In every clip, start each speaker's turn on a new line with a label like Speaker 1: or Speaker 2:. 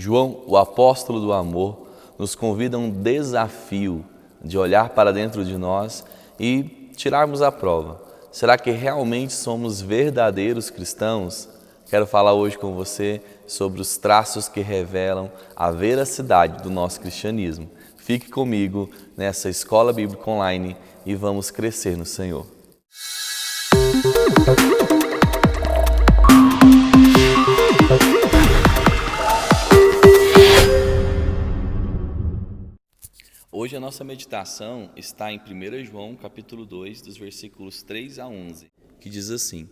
Speaker 1: João, o apóstolo do amor, nos convida a um desafio de olhar para dentro de nós e tirarmos a prova. Será que realmente somos verdadeiros cristãos? Quero falar hoje com você sobre os traços que revelam a veracidade do nosso cristianismo. Fique comigo nessa Escola Bíblica Online e vamos crescer no Senhor. Hoje a nossa meditação está em 1 João capítulo 2, dos versículos 3 a 11, que diz assim: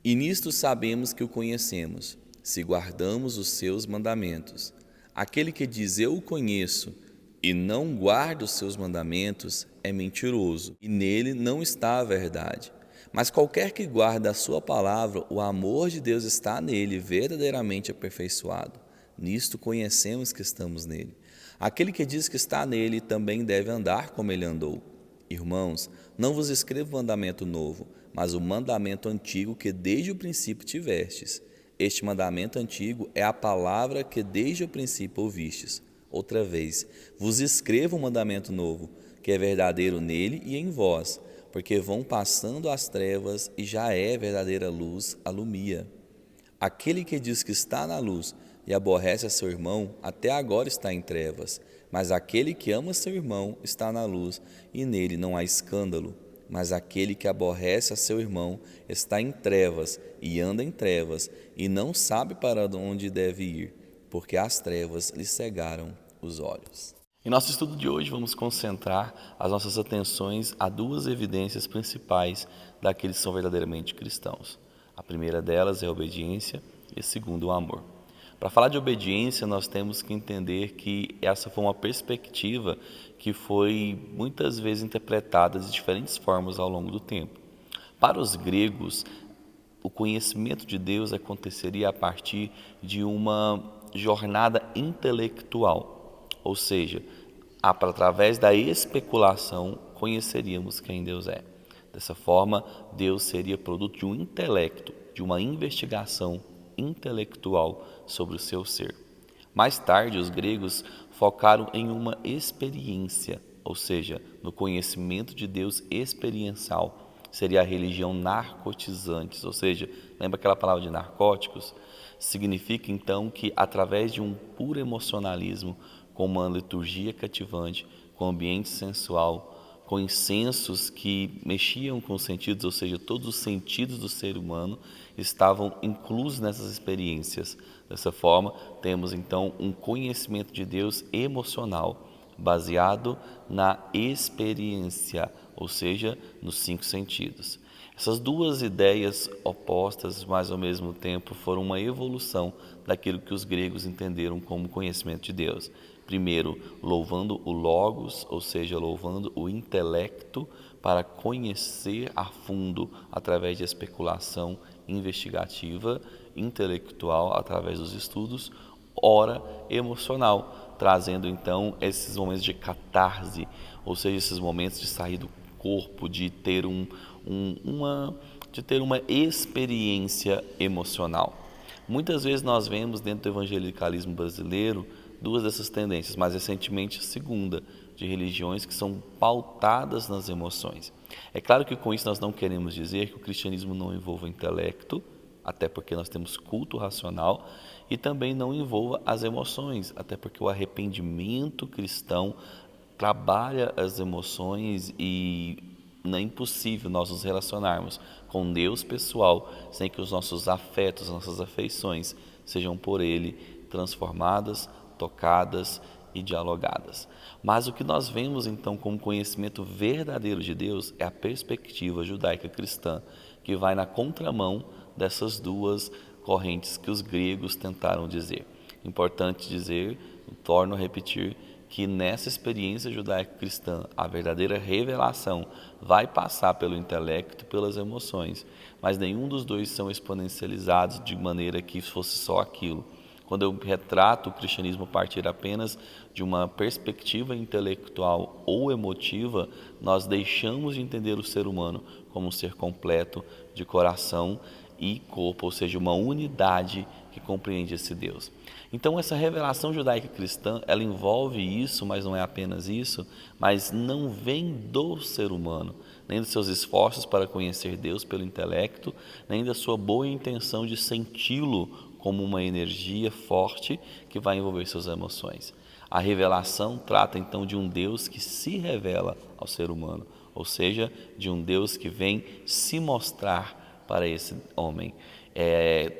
Speaker 1: E nisto sabemos que o conhecemos, se guardamos os seus mandamentos. Aquele que diz eu o conheço e não guarda os seus mandamentos é mentiroso, e nele não está a verdade. Mas qualquer que guarda a sua palavra, o amor de Deus está nele, verdadeiramente aperfeiçoado. Nisto conhecemos que estamos nele. Aquele que diz que está nele também deve andar como ele andou. Irmãos, não vos escrevo mandamento novo, mas o mandamento antigo que desde o princípio tivestes. Este mandamento antigo é a palavra que desde o princípio ouvistes. Outra vez, vos escrevo um mandamento novo, que é verdadeiro nele e em vós, porque vão passando as trevas e já é verdadeira luz alumia. Aquele que diz que está na luz e aborrece a seu irmão, até agora está em trevas, mas aquele que ama seu irmão está na luz e nele não há escândalo. Mas aquele que aborrece a seu irmão está em trevas e anda em trevas e não sabe para onde deve ir, porque as trevas lhe cegaram os olhos. Em nosso estudo de hoje vamos concentrar as nossas atenções a duas evidências principais daqueles que são verdadeiramente cristãos. A primeira delas é a obediência e a segunda o amor. Para falar de obediência, nós temos que entender que essa foi uma perspectiva que foi muitas vezes interpretada de diferentes formas ao longo do tempo. Para os gregos, o conhecimento de Deus aconteceria a partir de uma jornada intelectual, ou seja, através da especulação conheceríamos quem Deus é. Dessa forma, Deus seria produto de um intelecto, de uma investigação intelectual sobre o seu ser. Mais tarde, os gregos focaram em uma experiência, ou seja, no conhecimento de Deus experiencial. Seria a religião narcotizantes, ou seja, lembra aquela palavra de narcóticos? Significa então que através de um puro emocionalismo, com uma liturgia cativante, com ambiente sensual, com incensos que mexiam com os sentidos, ou seja, todos os sentidos do ser humano estavam inclusos nessas experiências. Dessa forma, temos então um conhecimento de Deus emocional, baseado na experiência, ou seja, nos 5 sentidos. Essas duas ideias opostas, mas ao mesmo tempo, foram uma evolução daquilo que os gregos entenderam como conhecimento de Deus. Primeiro, louvando o logos, ou seja, louvando o intelecto para conhecer a fundo através de especulação investigativa, intelectual, através dos estudos, ora emocional, trazendo então esses momentos de catarse, ou seja, esses momentos de sair do corpo, de ter uma experiência emocional. Muitas vezes nós vemos dentro do evangelicalismo brasileiro duas dessas tendências, mais recentemente a segunda, de religiões que são pautadas nas emoções. É claro que com isso nós não queremos dizer que o cristianismo não envolva o intelecto, até porque nós temos culto racional, e também não envolva as emoções, até porque o arrependimento cristão trabalha as emoções e não é impossível nós nos relacionarmos com Deus pessoal sem que os nossos afetos, nossas afeições sejam por Ele transformadas, tocadas e dialogadas. Mas o que nós vemos então como conhecimento verdadeiro de Deus é a perspectiva judaica cristã, que vai na contramão dessas duas correntes que os gregos tentaram dizer. Importante dizer, torno a repetir, que nessa experiência judaica cristã, a verdadeira revelação vai passar pelo intelecto e pelas emoções, mas nenhum dos dois são exponencializados de maneira que fosse só aquilo. Quando eu retrato o cristianismo a partir apenas de uma perspectiva intelectual ou emotiva, nós deixamos de entender o ser humano como um ser completo de coração e corpo, ou seja, uma unidade que compreende esse Deus. Então essa revelação judaica cristã, ela envolve isso, mas não é apenas isso, mas não vem do ser humano, nem dos seus esforços para conhecer Deus pelo intelecto, nem da sua boa intenção de senti-lo como uma energia forte que vai envolver suas emoções. A revelação trata então de um Deus que se revela ao ser humano, ou seja, de um Deus que vem se mostrar para esse homem.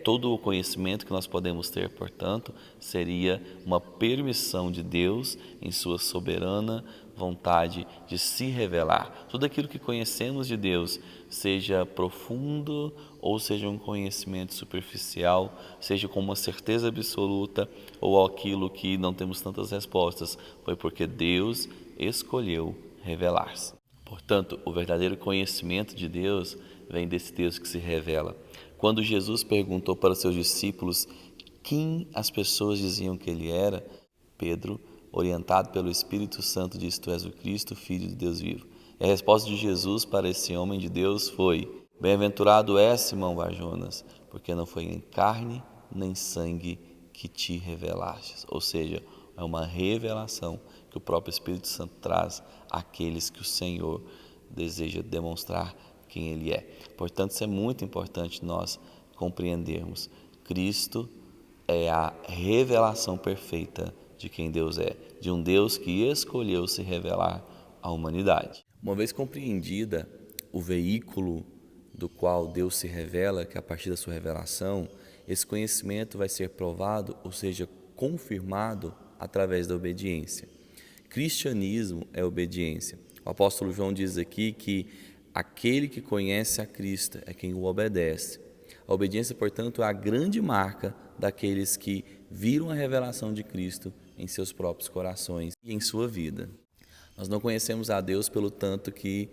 Speaker 1: Todo o conhecimento que nós podemos ter, portanto, seria uma permissão de Deus em sua soberana vontade de se revelar. Tudo aquilo que conhecemos de Deus, seja profundo ou seja um conhecimento superficial, seja com uma certeza absoluta ou aquilo que não temos tantas respostas, foi porque Deus escolheu revelar-se. Portanto, o verdadeiro conhecimento de Deus vem desse Deus que se revela. Quando Jesus perguntou para os seus discípulos quem as pessoas diziam que ele era, Pedro, orientado pelo Espírito Santo, disse: Tu és o Cristo, Filho de Deus vivo. E a resposta de Jesus para esse homem de Deus foi: Bem-aventurado és, Simão Bar-Jonas, porque não foi em carne nem sangue que te revelastes. Ou seja, é uma revelação que o próprio Espírito Santo traz àqueles que o Senhor deseja demonstrar quem Ele é. Portanto, isso é muito importante nós compreendermos. Cristo é a revelação perfeita de quem Deus é, de um Deus que escolheu se revelar à humanidade. Uma vez compreendida o veículo do qual Deus se revela, que a partir da sua revelação, esse conhecimento vai ser provado, ou seja, confirmado através da obediência. Cristianismo é obediência. O apóstolo João diz aqui que aquele que conhece a Cristo é quem o obedece. A obediência, portanto, é a grande marca daqueles que viram a revelação de Cristo em seus próprios corações e em sua vida. Nós não conhecemos a Deus pelo tanto que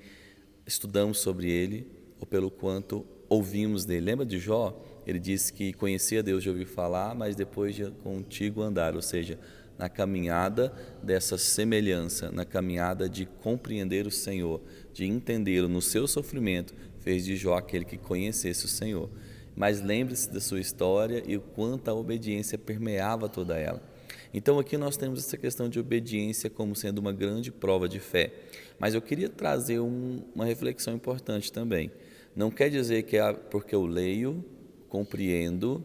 Speaker 1: estudamos sobre Ele ou pelo quanto ouvimos dele. Lembra de Jó? Ele disse que conhecia Deus de ouvir falar, mas depois de contigo andar, ou seja, na caminhada dessa semelhança, na caminhada de compreender o Senhor, de entendê-lo no seu sofrimento, fez de Jó aquele que conhecesse o Senhor. Mas lembre-se da sua história e o quanto a obediência permeava toda ela. Então aqui nós temos essa questão de obediência como sendo uma grande prova de fé. Mas eu queria trazer uma reflexão importante também. Não quer dizer que porque eu leio, compreendo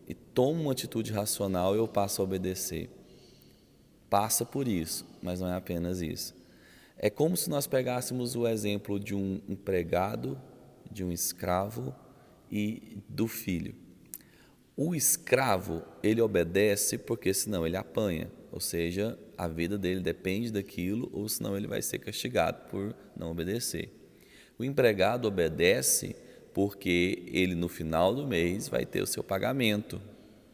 Speaker 1: e tomo uma atitude racional eu passo a obedecer. Passa por isso, mas não é apenas isso. É como se nós pegássemos o exemplo de um empregado, de um escravo e do filho. O escravo, ele obedece porque senão ele apanha, ou seja, a vida dele depende daquilo, ou senão ele vai ser castigado por não obedecer. O empregado obedece porque ele no final do mês vai ter o seu pagamento,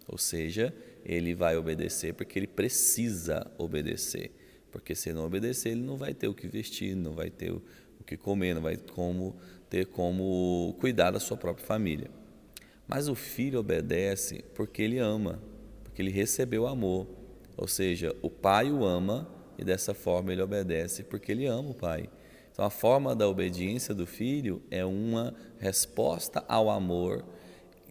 Speaker 1: ou seja, ele vai obedecer porque ele precisa obedecer, porque se não obedecer ele não vai ter o que vestir, não vai ter o que comer, não vai ter como cuidar da sua própria família. Mas o filho obedece porque ele ama, porque ele recebeu amor, ou seja, o pai o ama e dessa forma ele obedece porque ele ama o pai. Então a forma da obediência do filho é uma resposta ao amor,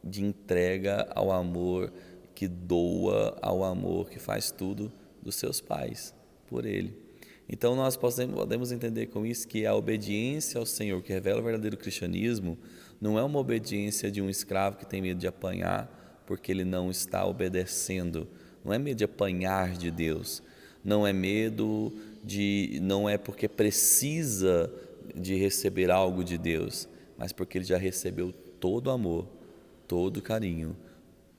Speaker 1: de entrega ao amor que doa, ao amor que faz tudo dos seus pais por ele. Então nós podemos entender com isso que a obediência ao Senhor, que revela o verdadeiro cristianismo, não é uma obediência de um escravo que tem medo de apanhar porque ele não está obedecendo. Não é medo de apanhar de Deus, não é porque precisa de receber algo de Deus, mas porque ele já recebeu todo o amor, todo o carinho,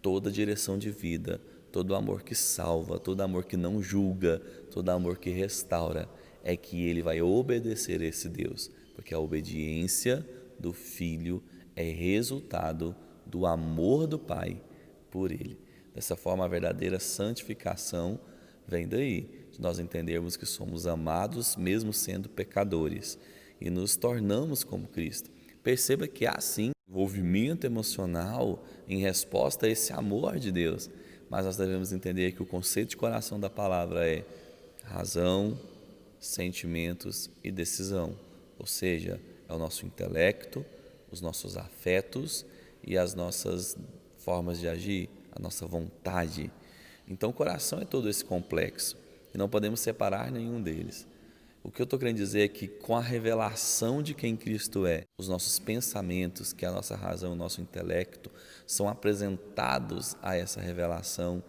Speaker 1: toda a direção de vida, todo o amor que salva, todo amor que não julga, todo amor que restaura, é que ele vai obedecer a esse Deus, porque a obediência do Filho é resultado do amor do Pai por ele. Dessa forma, a verdadeira santificação vem daí, de nós entendermos que somos amados mesmo sendo pecadores e nos tornamos como Cristo. Perceba que há sim envolvimento emocional em resposta a esse amor de Deus, mas nós devemos entender que o conceito de coração da palavra é razão, sentimentos e decisão, ou seja, é o nosso intelecto, os nossos afetos e as nossas formas de agir, a nossa vontade. Então o coração é todo esse complexo e não podemos separar nenhum deles. O que eu estou querendo dizer é que com a revelação de quem Cristo é, os nossos pensamentos, que é a nossa razão, o nosso intelecto, são apresentados a essa revelação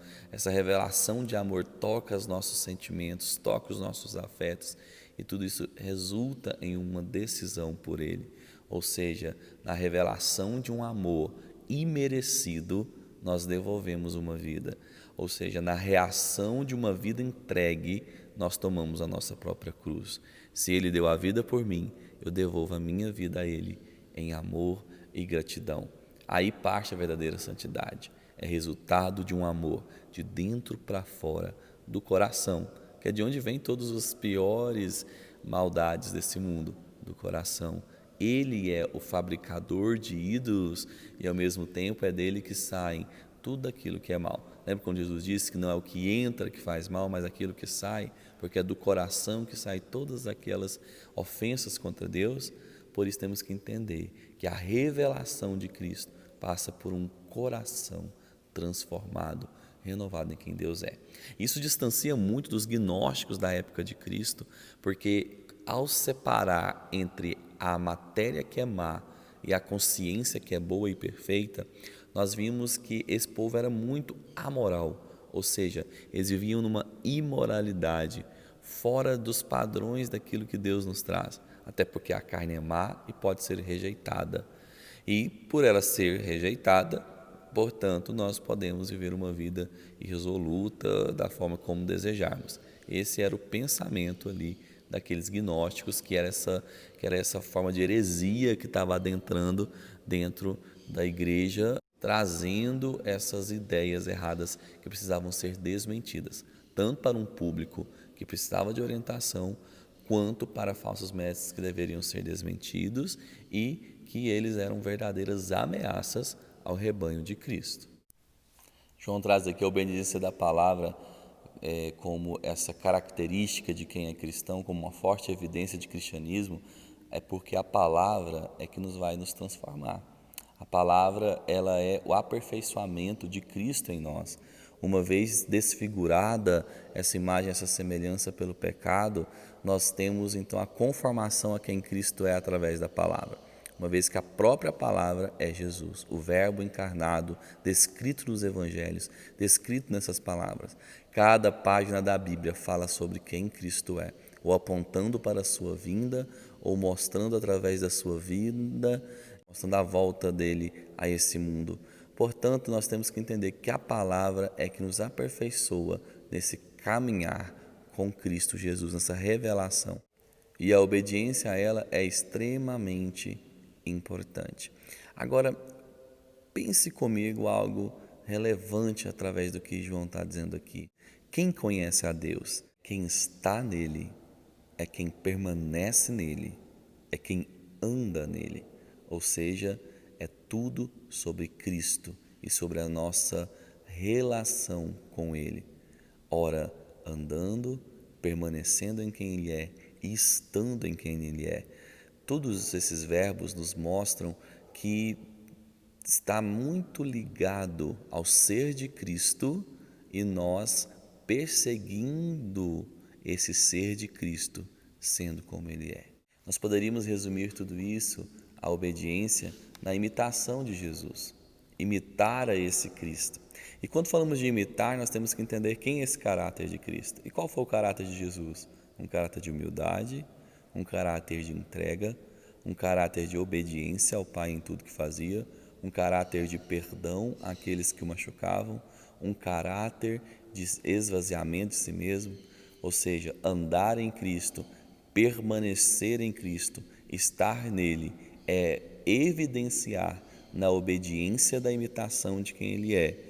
Speaker 1: de amor toca os nossos sentimentos, toca os nossos afetos, e tudo isso resulta em uma decisão por Ele. Ou seja, na revelação de um amor imerecido, nós devolvemos uma vida. Ou seja, na reação de uma vida entregue, nós tomamos a nossa própria cruz. Se Ele deu a vida por mim, eu devolvo a minha vida a Ele em amor e gratidão. Aí parte a verdadeira santidade. É resultado de um amor de dentro para fora, do coração, que é de onde vem todas as piores maldades desse mundo, do coração. Ele é o fabricador de ídolos e ao mesmo tempo é dele que saem tudo aquilo que é mal. Lembra quando Jesus disse que não é o que entra que faz mal, mas aquilo que sai, porque é do coração que saem todas aquelas ofensas contra Deus. Por isso temos que entender que a revelação de Cristo passa por um coração transformado, renovado em quem Deus é. Isso distancia muito dos gnósticos da época de Cristo, porque ao separar entre a matéria que é má e a consciência que é boa e perfeita, nós vimos que esse povo era muito amoral, ou seja, eles viviam numa imoralidade, fora dos padrões daquilo que Deus nos traz, até porque a carne é má e pode ser rejeitada. E por ela ser rejeitada, portanto, nós podemos viver uma vida irresoluta da forma como desejarmos. Esse era o pensamento ali daqueles gnósticos, que era essa forma de heresia que estava adentrando dentro da igreja, trazendo essas ideias erradas que precisavam ser desmentidas, tanto para um público que precisava de orientação, quanto para falsos mestres que deveriam ser desmentidos e que eles eram verdadeiras ameaças ao rebanho de Cristo. João traz aqui a obediência da palavra como essa característica de quem é cristão, como uma forte evidência de cristianismo, é porque a palavra é que nos vai nos transformar. A palavra, ela é o aperfeiçoamento de Cristo em nós. Uma vez desfigurada essa imagem, essa semelhança pelo pecado, nós temos então a conformação a quem Cristo é através da palavra. Uma vez que a própria palavra é Jesus, o verbo encarnado, descrito nos evangelhos, descrito nessas palavras. Cada página da Bíblia fala sobre quem Cristo é, ou apontando para a sua vinda, ou mostrando através da sua vida, mostrando a volta dele a esse mundo. Portanto, nós temos que entender que a palavra é que nos aperfeiçoa nesse caminhar com Cristo Jesus, nessa revelação. E a obediência a ela é extremamente importante. Agora, pense comigo algo relevante através do que João está dizendo aqui. Quem conhece a Deus, quem está nele, é quem permanece nele, é quem anda nele. Ou seja, é tudo sobre Cristo e sobre a nossa relação com Ele. Ora, andando, permanecendo em quem Ele é e estando em quem Ele é. Todos esses verbos nos mostram que está muito ligado ao ser de Cristo e nós perseguindo esse ser de Cristo, sendo como Ele é. Nós poderíamos resumir tudo isso, a obediência, na imitação de Jesus, imitar a esse Cristo. E quando falamos de imitar, nós temos que entender quem é esse caráter de Cristo. E qual foi o caráter de Jesus? Um caráter de humildade, um caráter de entrega, um caráter de obediência ao Pai em tudo que fazia, um caráter de perdão àqueles que o machucavam, um caráter de esvaziamento de si mesmo, ou seja, andar em Cristo, permanecer em Cristo, estar nele, é evidenciar na obediência da imitação de quem Ele é,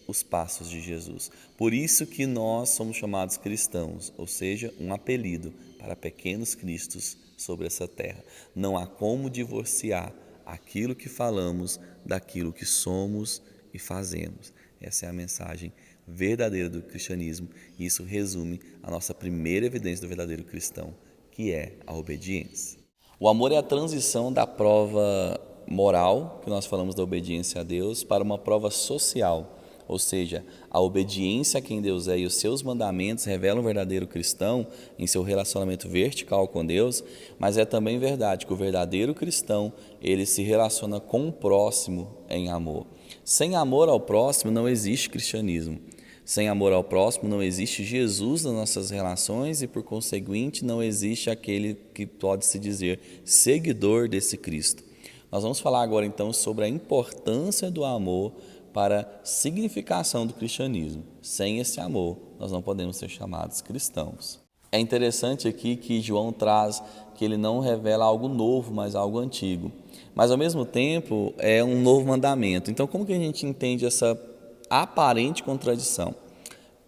Speaker 1: os passos de Jesus. Por isso que nós somos chamados cristãos, ou seja, um apelido para pequenos cristos sobre essa terra. Não há como divorciar aquilo que falamos daquilo que somos e fazemos. Essa é a mensagem verdadeira do cristianismo e isso resume a nossa primeira evidência do verdadeiro cristão, que é a obediência. O amor é a transição da prova moral, que nós falamos da obediência a Deus, para uma prova social, ou seja, a obediência a quem Deus é e os seus mandamentos revelam o verdadeiro cristão em seu relacionamento vertical com Deus, mas é também verdade que o verdadeiro cristão, ele se relaciona com o próximo em amor. Sem amor ao próximo não existe cristianismo. Sem amor ao próximo não existe Jesus nas nossas relações e, por conseguinte, não existe aquele que pode se dizer seguidor desse Cristo. Nós vamos falar agora então sobre a importância do amor para a significação do cristianismo. Sem esse amor, nós não podemos ser chamados cristãos. É interessante aqui que João traz que ele não revela algo novo, mas algo antigo. Mas, ao mesmo tempo, é um novo mandamento. Então, como que a gente entende essa aparente contradição?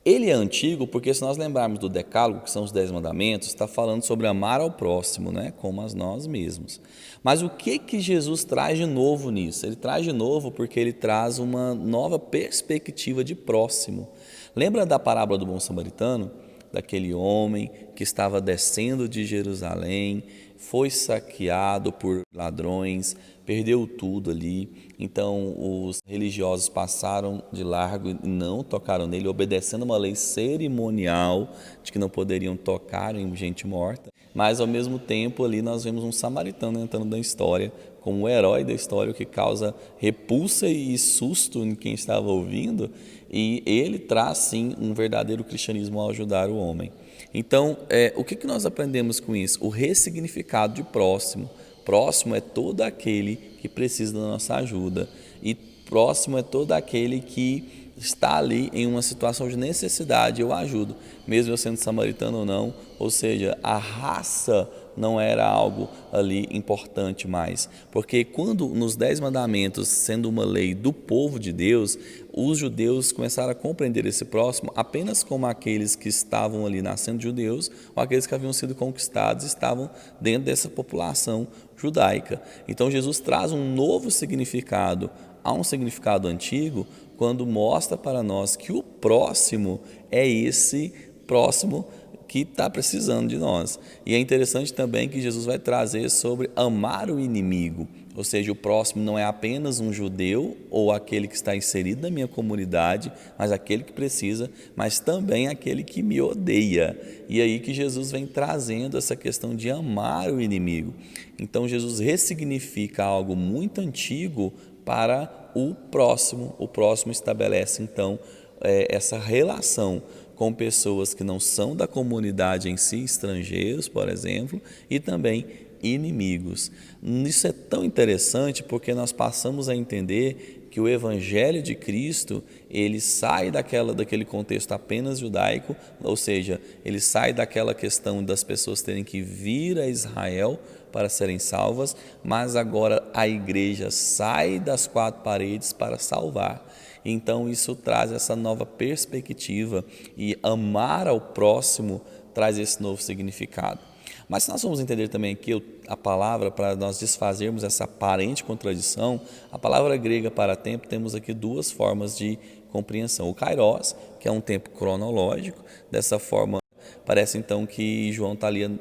Speaker 1: Ele é antigo porque, se nós lembrarmos do Decálogo, que são os 10 mandamentos, está falando sobre amar ao próximo, né, como a nós mesmos. Mas o que Jesus traz de novo nisso? Ele traz de novo porque ele traz uma nova perspectiva de próximo. Lembra da parábola do bom samaritano? Daquele homem que estava descendo de Jerusalém, foi saqueado por ladrões, perdeu tudo ali. Então os religiosos passaram de largo e não tocaram nele, obedecendo uma lei cerimonial de que não poderiam tocar em gente morta. Mas ao mesmo tempo ali nós vemos um samaritano entrando na história como o herói da história, o que causa repulsa e susto em quem estava ouvindo, e ele traz sim um verdadeiro cristianismo ao ajudar o homem. Então, o que nós aprendemos com isso? O ressignificado de próximo. Próximo é todo aquele que precisa da nossa ajuda, e próximo é todo aquele que está ali em uma situação de necessidade, eu ajudo, mesmo eu sendo samaritano ou não, ou seja, a raça não era algo ali importante mais, porque quando nos 10 mandamentos, sendo uma lei do povo de Deus, os judeus começaram a compreender esse próximo apenas como aqueles que estavam ali nascendo judeus, ou aqueles que haviam sido conquistados e estavam dentro dessa população judaica. Então Jesus traz um novo significado a um significado antigo, quando mostra para nós que o próximo é esse próximo que está precisando de nós. E é interessante também que Jesus vai trazer sobre amar o inimigo, ou seja, o próximo não é apenas um judeu ou aquele que está inserido na minha comunidade, mas aquele que precisa, mas também aquele que me odeia. E aí que Jesus vem trazendo essa questão de amar o inimigo. Então Jesus ressignifica algo muito antigo para o próximo. O próximo estabelece então essa relação com pessoas que não são da comunidade em si, estrangeiros, por exemplo, e também inimigos. Isso é tão interessante porque nós passamos a entender que o Evangelho de Cristo, ele sai daquele contexto apenas judaico, ou seja, ele sai daquela questão das pessoas terem que vir a Israel para serem salvas, mas agora a igreja sai das 4 paredes para salvar. Então isso traz essa nova perspectiva, e amar ao próximo traz esse novo significado. Mas se nós vamos entender também aqui a palavra, para nós desfazermos essa aparente contradição, a palavra grega para tempo, temos aqui 2 formas de compreensão. O kairos, que é um tempo cronológico, dessa forma parece então que João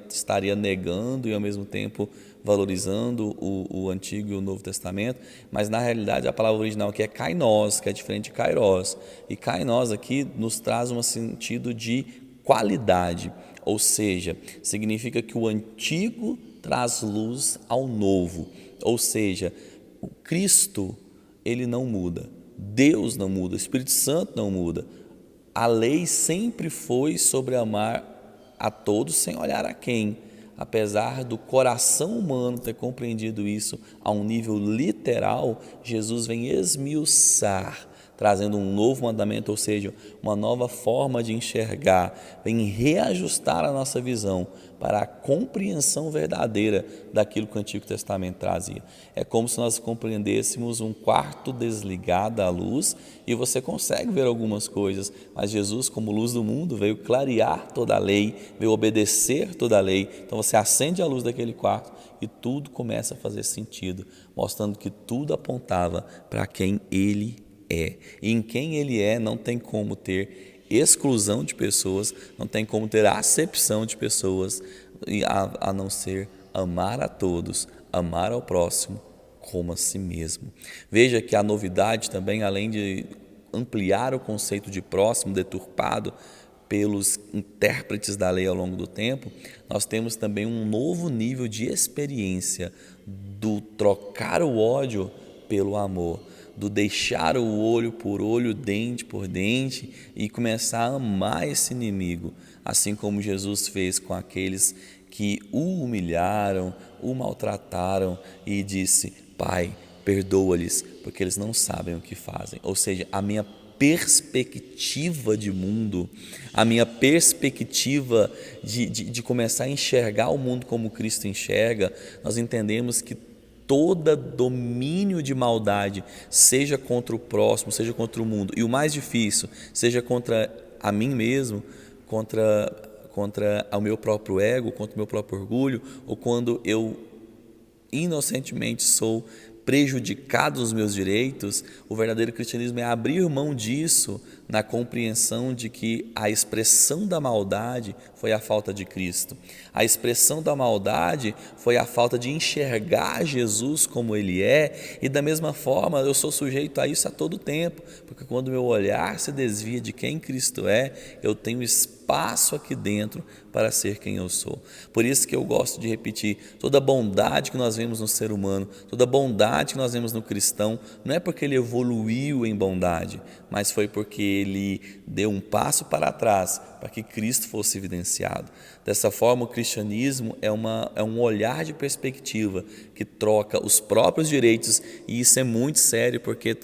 Speaker 1: estaria negando e ao mesmo tempo valorizando o Antigo e o Novo Testamento, mas na realidade a palavra original aqui é kainos, que é diferente de kairos. E kainos aqui nos traz um sentido de qualidade, ou seja, significa que o antigo traz luz ao novo, ou seja, o Cristo, ele não muda, Deus não muda, o Espírito Santo não muda. A lei sempre foi sobre amar a todos sem olhar a quem, apesar do coração humano ter compreendido isso a um nível literal. Jesus vem esmiuçar, trazendo um novo mandamento, ou seja, uma nova forma de enxergar, vem reajustar a nossa visão para a compreensão verdadeira daquilo que o Antigo Testamento trazia. É como se nós compreendêssemos um quarto desligado da luz e você consegue ver algumas coisas, mas Jesus, como luz do mundo, veio clarear toda a lei, veio obedecer toda a lei. Então você acende a luz daquele quarto e tudo começa a fazer sentido, mostrando que tudo apontava para quem Ele é. E em quem Ele é não tem como ter exclusão de pessoas, não tem como ter acepção de pessoas, a não ser amar a todos, amar ao próximo como a si mesmo. Veja que a novidade também, além de ampliar o conceito de próximo, deturpado pelos intérpretes da lei ao longo do tempo, nós temos também um novo nível de experiência do trocar o ódio pelo amor, do deixar o olho por olho, dente por dente e começar a amar esse inimigo, assim como Jesus fez com aqueles que o humilharam, o maltrataram e disse: Pai, perdoa-lhes, porque eles não sabem o que fazem. Ou seja, a minha perspectiva de mundo, a minha perspectiva de começar a enxergar o mundo como Cristo enxerga, nós entendemos que todo domínio de maldade, seja contra o próximo, seja contra o mundo, e o mais difícil, seja contra a mim mesmo, contra o meu próprio ego, contra o meu próprio orgulho, ou quando eu inocentemente sou prejudicado nos meus direitos, o verdadeiro cristianismo é abrir mão disso na compreensão de que a expressão da maldade foi a falta de Cristo. A expressão da maldade foi a falta de enxergar Jesus como Ele é, e da mesma forma eu sou sujeito a isso a todo tempo, porque quando meu olhar se desvia de quem Cristo é, eu tenho espaço aqui dentro para ser quem eu sou. Por isso que eu gosto de repetir, toda bondade que nós vemos no ser humano, toda bondade que nós vemos no cristão, não é porque ele evoluiu em bondade, mas foi porque ele deu um passo para trás para que Cristo fosse evidenciado. Dessa forma, o cristianismo é um olhar de perspectiva que troca os próprios direitos, e isso é muito sério, porque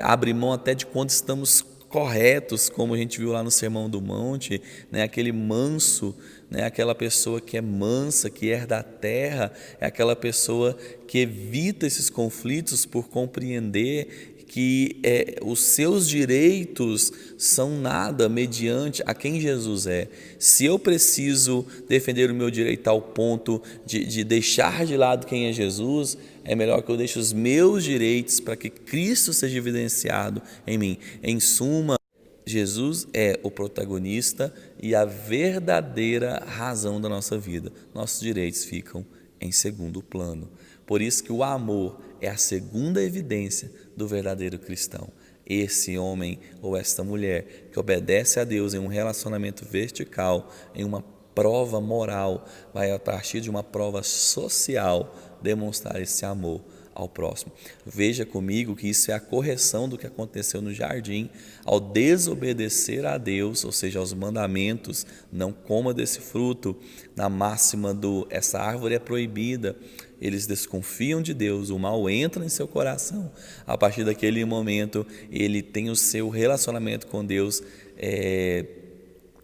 Speaker 1: abre mão até de quando estamos corretos, como a gente viu lá no Sermão do Monte, né? Aquele manso, né? Aquela pessoa que é mansa, que herda a terra, é aquela pessoa que evita esses conflitos por compreender que os seus direitos são nada mediante a quem Jesus é. Se eu preciso defender o meu direito ao ponto de deixar de lado quem é Jesus, é melhor que eu deixe os meus direitos para que Cristo seja evidenciado em mim. Em suma, Jesus é o protagonista e a verdadeira razão da nossa vida. Nossos direitos ficam em segundo plano. Por isso que o amor é a segunda evidência do verdadeiro cristão. Esse homem ou esta mulher que obedece a Deus em um relacionamento vertical, em uma prova moral, vai a partir de uma prova social demonstrar esse amor ao próximo. Veja comigo que isso é a correção do que aconteceu no jardim. Ao desobedecer a Deus, ou seja, aos mandamentos, não coma desse fruto, na máxima essa árvore é proibida, eles desconfiam de Deus, o mal entra em seu coração. A partir daquele momento, ele tem o seu relacionamento com Deus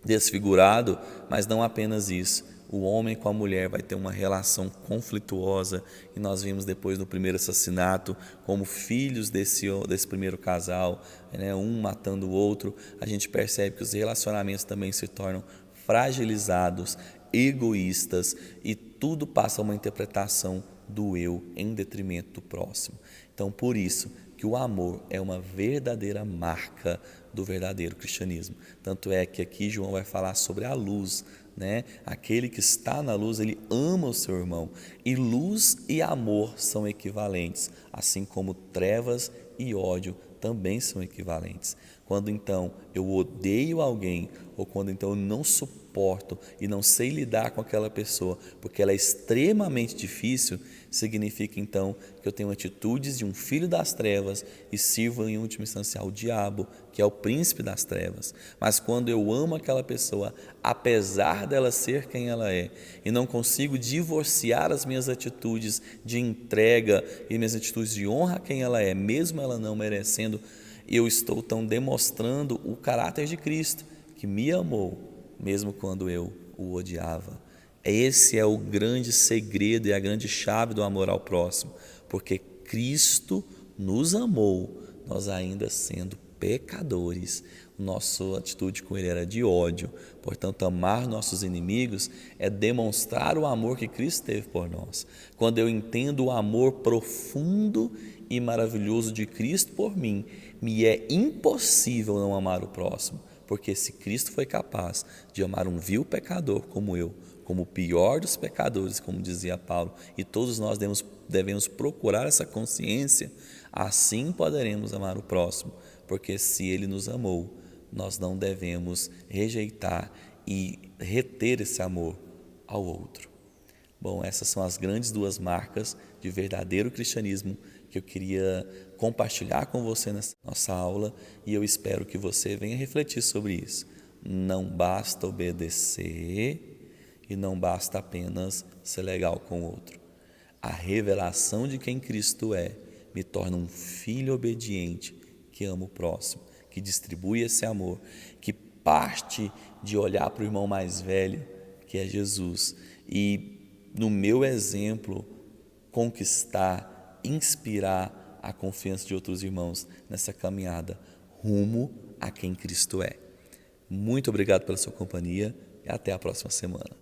Speaker 1: desfigurado, mas não apenas isso. O homem com a mulher vai ter uma relação conflituosa, e nós vimos depois no primeiro assassinato, como filhos desse primeiro casal, né, um matando o outro, a gente percebe que os relacionamentos também se tornam fragilizados, egoístas, e tudo passa a uma interpretação do eu em detrimento do próximo. Então, por isso que o amor é uma verdadeira marca do verdadeiro cristianismo. Tanto é que aqui João vai falar sobre a luz, né? Aquele que está na luz, ele ama o seu irmão. E luz e amor são equivalentes, assim como trevas e ódio também são equivalentes. Quando então eu odeio alguém, ou quando então eu não suporto e não sei lidar com aquela pessoa, porque ela é extremamente difícil, significa então que eu tenho atitudes de um filho das trevas e sirvo em última instância ao diabo, que é o príncipe das trevas. Mas quando eu amo aquela pessoa, apesar dela ser quem ela é, e não consigo divorciar as minhas atitudes de entrega e minhas atitudes de honra a quem ela é, mesmo ela não merecendo, eu estou então demonstrando o caráter de Cristo, que me amou, mesmo quando eu o odiava. Esse é o grande segredo e a grande chave do amor ao próximo, porque Cristo nos amou, nós ainda sendo pecadores. Nossa atitude com Ele era de ódio. Portanto, amar nossos inimigos é demonstrar o amor que Cristo teve por nós. Quando eu entendo o amor profundo e maravilhoso de Cristo por mim, me é impossível não amar o próximo, porque se Cristo foi capaz de amar um vil pecador como eu, como o pior dos pecadores, como dizia Paulo, e todos nós devemos procurar essa consciência, assim poderemos amar o próximo, porque se Ele nos amou, nós não devemos rejeitar e reter esse amor ao outro. Bom, essas são as grandes duas marcas de verdadeiro cristianismo que eu queria compartilhar com você nessa nossa aula, e eu espero que você venha refletir sobre isso. Não basta obedecer e não basta apenas ser legal com o outro. A revelação de quem Cristo é me torna um filho obediente que ama o próximo, que distribui esse amor, que parte de olhar para o irmão mais velho, que é Jesus, e no meu exemplo conquistar, inspirar a confiança de outros irmãos nessa caminhada rumo a quem Cristo é. Muito obrigado pela sua companhia e até a próxima semana.